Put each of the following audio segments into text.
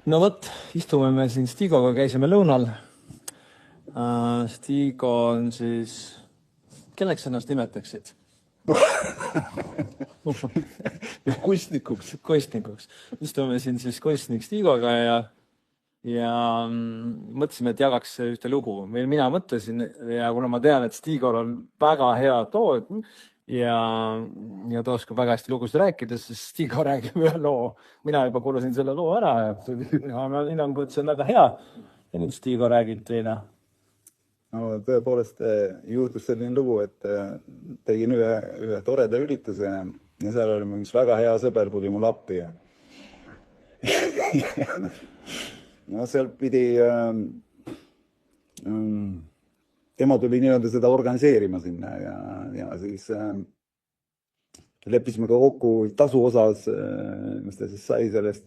No vot, istume me siin Stigoga, käisime lõunal. Stigo on siis, kelleks ennast nimetaksid? Kunstnikuks. Kunstnikuks. Istume siin siis kunstnik Stigoga ja mõtlesime, et jagaks ühte lugu. Mina mõtlesin ja kuna ma tean, et Stigol on väga hea tood ja ta oskab väga hästi lugusid rääkida, siis Stigo räägib ühe loo. Mina juba kuulasin selle loo ära ja ma hinnangu, et see on väga hea. Ja nüüd Stigo räägib teine. No, tõepoolest juhtus selline lugu, et tegin ühe toreda ürituse ja seal oli üks väga hea sõber, tuli mul appi. No seal pidi, tema tuli nii-öelda seda organiseerima sinna ja siis leppisime ka kokku tasu osas, mis ta siis sai sellest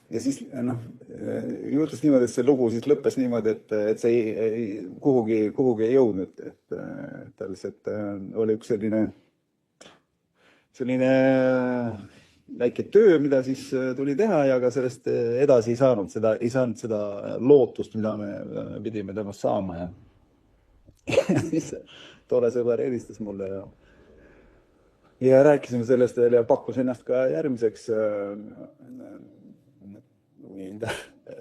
ja siis juhtus niimoodi, et see lugu siis lõppes niimoodi, et see kuhugi ei jõudnud, et ta lihtsalt oli üks selline väike töö, mida siis tuli teha ja ka sellest edasi ei saanud seda lootust, mida me pidime temast saama ja siis tore sõber helistas mulle ja rääkisime sellest veel ja pakkus ennast ka järgmiseks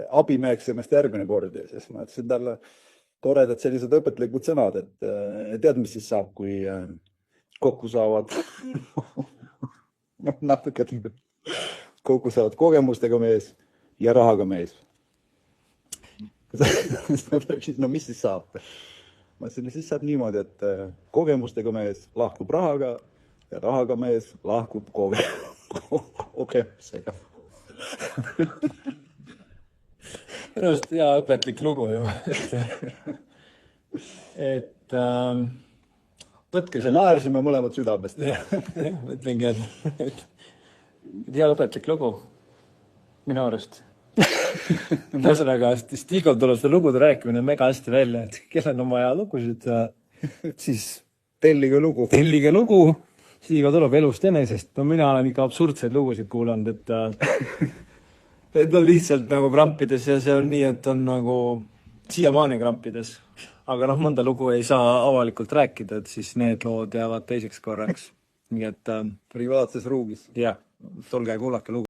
abimeheks ennast järgmine kord ja siis ma ütlesin talle toredad sellised õpetlikud sõnad, et tead, mis siis saab, kui kokku saavad natuke kokku saavad kogemustega mees ja rahaga mees. No mis siis saab? Ma ütlesin, siis saab niimoodi, et kogemustega mees lahkub rahaga ja rahaga mees lahkub kogemusega. Minust hea õpetlik lugu ju. Et võtke see naersime mõlemad südamest. Mõtlengi, et hea õpetlik lugu minu arust. Ühesõnaga, Stigol tuleb seda lugude rääkimine mega hästi välja, et kellel on vaja lugusid, siis tellige lugu. Stigo tuleb elust enesest. No mina olen ikka absurdseid lugusid kuulanud, et on lihtsalt nagu krampides ja see on nii, et on nagu siiamaani krampides. Aga mõnda lugu ei saa avalikult rääkida, et siis need lood jäävad teiseks korraks. Nii et privaatses ruugis. jah, tulge kuulake lugu.